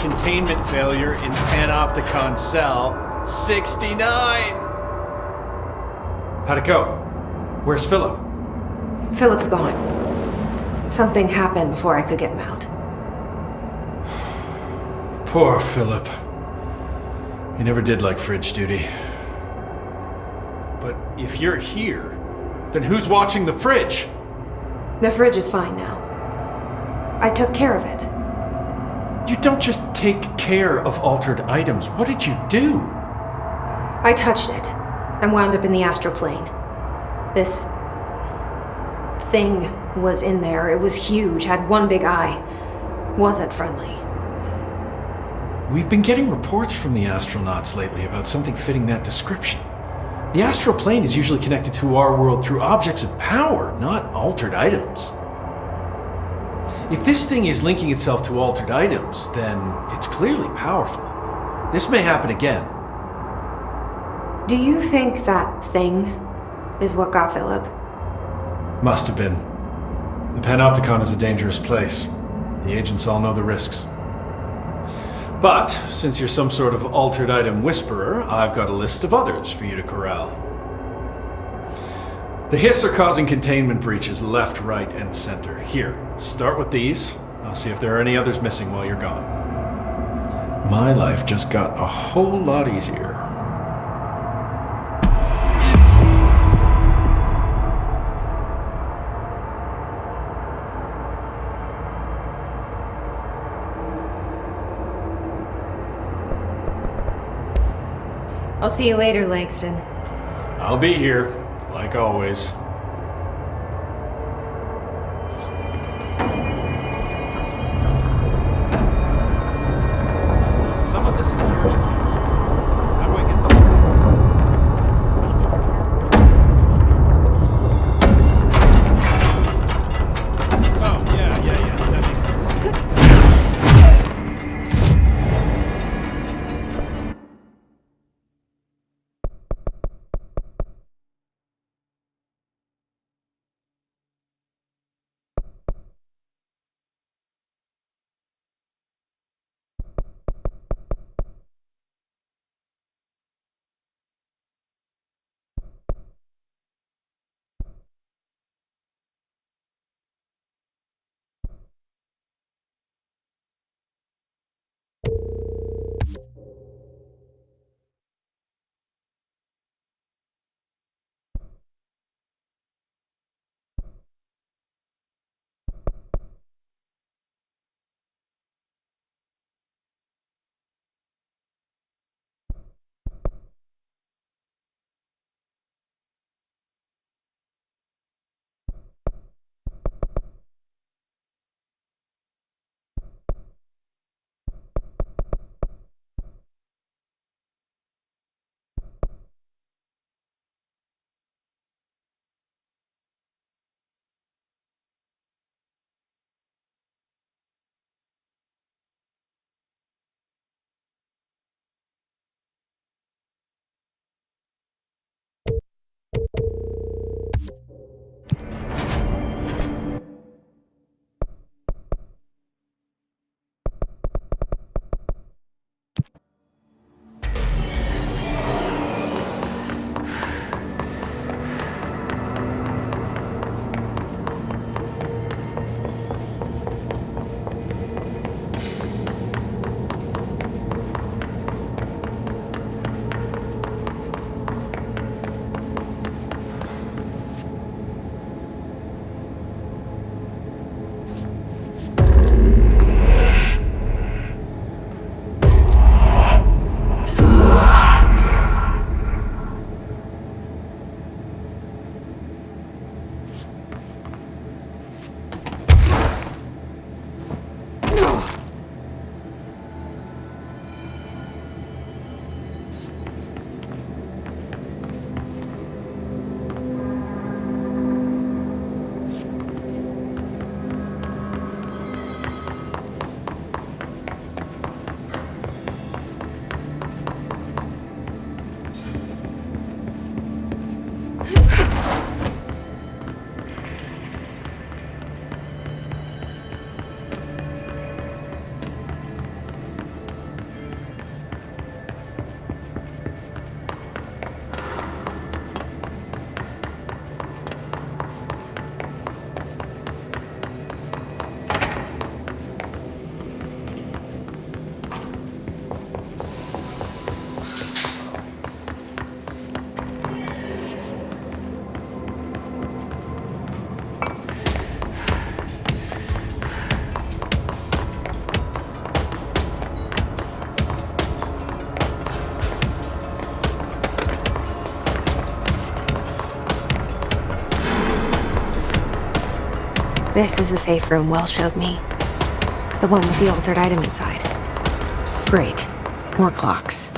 containment failure in Panopticon Cell 69. How'd it go? Where's Philip? Philip's gone. Something happened before I could get him out. Poor Philip. He never did like fridge duty. But if you're here, then who's watching the fridge? The fridge is fine now. I took care of it. You don't just take care of altered items. What did you do? I touched it and wound up in the astral plane. This thing was in there. It was huge, had one big eye. Wasn't friendly. We've been getting reports from the astronauts lately about something fitting that description. The astral plane is usually connected to our world through objects of power, not altered items. If this thing is linking itself to altered items, then it's clearly powerful. This may happen again. Do you think that thing is what got Philip? Must have been. The Panopticon is a dangerous place. The agents all know the risks. But, since you're some sort of altered item whisperer, I've got a list of others for you to corral. The Hiss are causing containment breaches left, right, and center. Here, start with these. I'll see if there are any others missing while you're gone. My life just got a whole lot easier. I'll see you later, Langston. I'll be here, like always. Some of the security cameras. How do I get them fixed? Oh, yeah, that makes sense. This is the safe room Will showed me. The one with the altered item inside. Great. More clocks.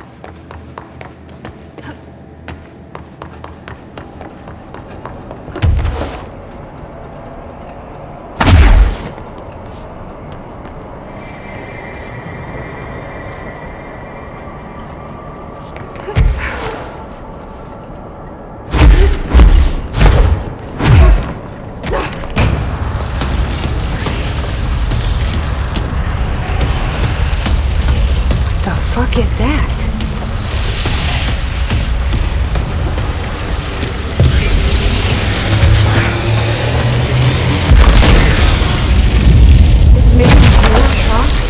What the fuck is that? It's making more clocks?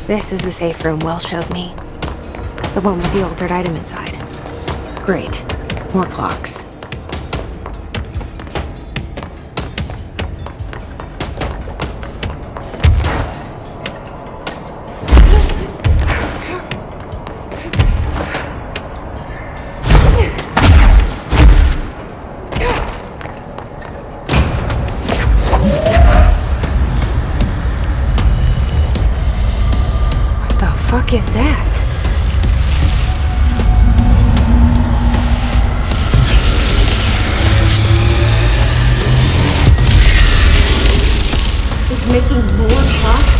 This is the safe room Will showed me. The one with the altered item inside. Great. More clocks. What the fuck is that? Making more clocks?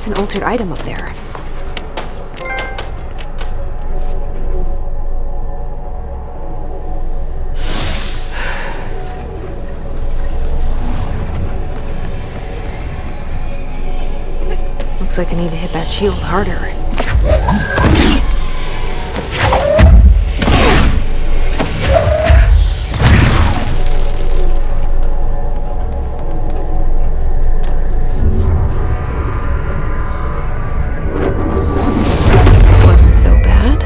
What's an altered item up there? Looks like I need to hit that shield harder. Wasn't so bad.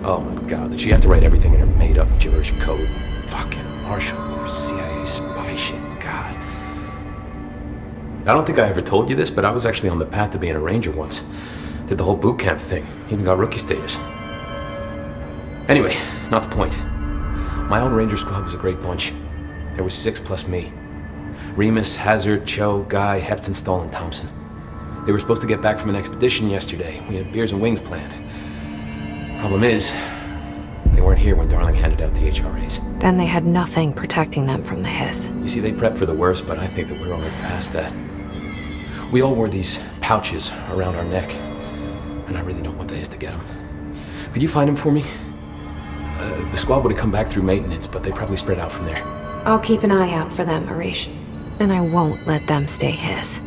Oh my god, did she have to write everything in her made-up gibberish code? Fucking Marshall with her CIA spy shit, god. I don't think I ever told you this, but I was actually on the path to being a ranger once. Did the whole boot camp thing, even got rookie status. Anyway, not the point. My old ranger squad was a great bunch. There was 6 plus me. Remus, Hazard, Cho, Guy, Hepton, Stahl, and Thompson. They were supposed to get back from an expedition yesterday. We had beers and wings planned. Problem is, they weren't here when Darling handed out the HRAs. Then they had nothing protecting them from the hiss. You see, they prepped for the worst, but I think that we're already past that. We all wore these pouches around our neck, and I really don't want the hiss to get them. Could you find them for me? The squad would have come back through maintenance, but they probably spread out from there. I'll keep an eye out for them, Arish. And I won't let them stay hiss.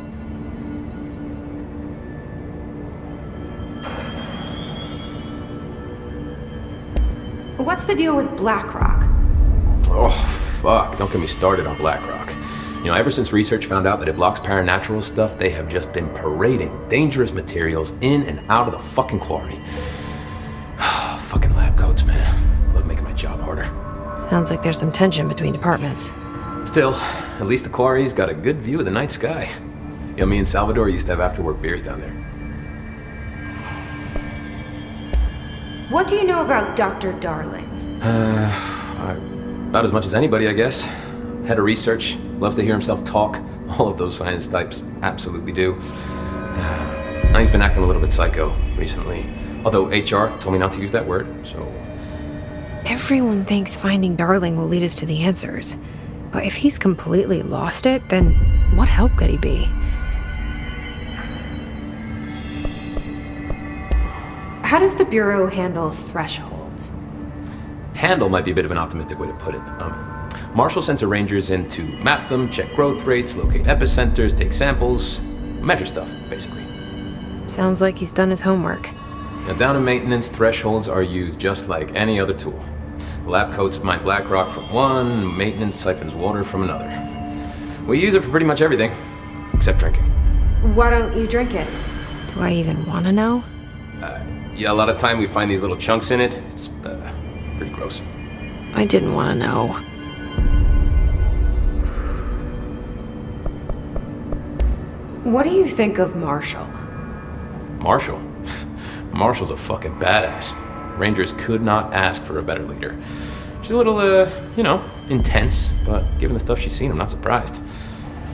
What's the deal with BlackRock? Oh, fuck. Don't get me started on BlackRock. You know, ever since research found out that it blocks paranatural stuff, they have just been parading dangerous materials in and out of the fucking quarry. Fucking lab coats, man. Love making my job harder. Sounds like there's some tension between departments. Still, at least the quarry's got a good view of the night sky. You know, me and Salvador used to have after-work beers down there. What do you know about Dr. Darling? About as much as anybody, I guess. Head of research, loves to hear himself talk. All of those science types absolutely do. Now he's been acting a little bit psycho recently. Although HR told me not to use that word, so... Everyone thinks finding Darling will lead us to the answers. But if he's completely lost it, then what help could he be? How does the Bureau handle thresholds? Handle might be a bit of an optimistic way to put it. Marshall sends her rangers in to map them, check growth rates, locate epicenters, take samples, measure stuff, basically. Sounds like he's done his homework. Now, down in maintenance, thresholds are used just like any other tool. The lab coats my black rock from one, maintenance siphons water from another. We use it for pretty much everything, except drinking. Why don't you drink it? Do I even want to know? Yeah, a lot of time we find these little chunks in it. It's pretty gross. I didn't want to know. What do you think of Marshall? Marshall? Marshall's a fucking badass. Rangers could not ask for a better leader. She's a little, intense, but given the stuff she's seen, I'm not surprised.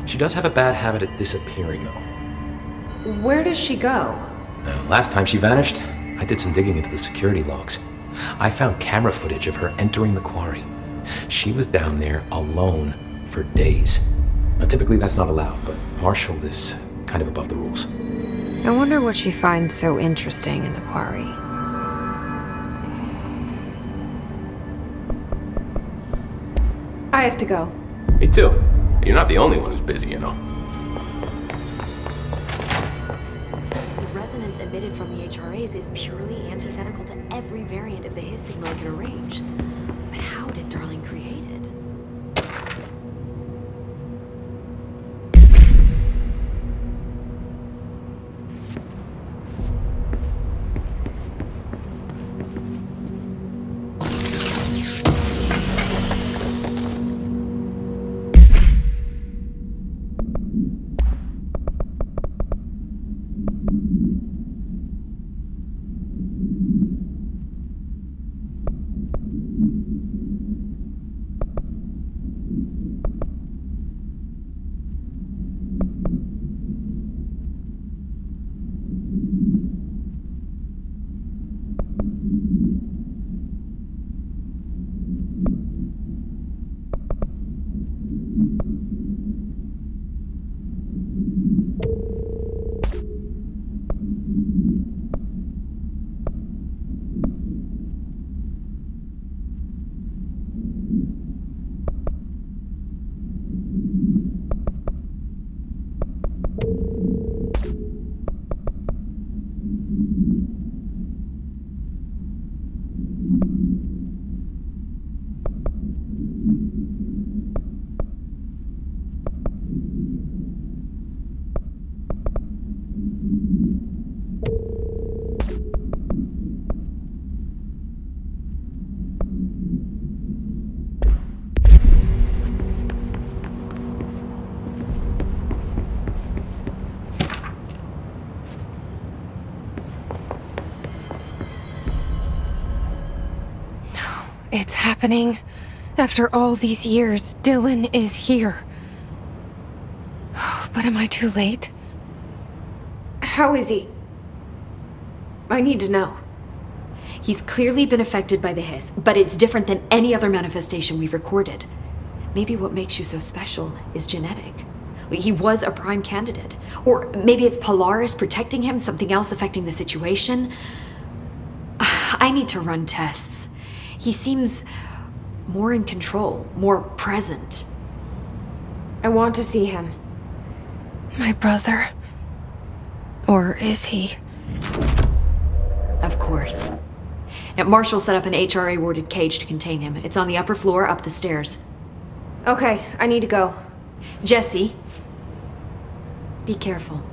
She does have a bad habit of disappearing, though. Where does she go? Last time she vanished, I did some digging into the security logs. I found camera footage of her entering the quarry. She was down there alone for days. Now, typically that's not allowed, but Marshall is kind of above the rules. I wonder what she finds so interesting in the quarry. I have to go. Me too. You're not the only one who's busy, you know. The resonance emitted from the HRAs is purely antithetical to every variant of the His signal it can arrange. But how did Darling create it? It's happening. After all these years, Dylan is here. But am I too late? How is he? I need to know. He's clearly been affected by the Hiss, but it's different than any other manifestation we've recorded. Maybe what makes you so special is genetic. He was a prime candidate. Or maybe it's Polaris protecting him, something else affecting the situation. I need to run tests. He seems more in control, more present. I want to see him. My brother. Or is he? Of course. Now, Marshall set up an HRA-warded cage to contain him. It's on the upper floor, up the stairs. Okay, I need to go. Jesse, be careful.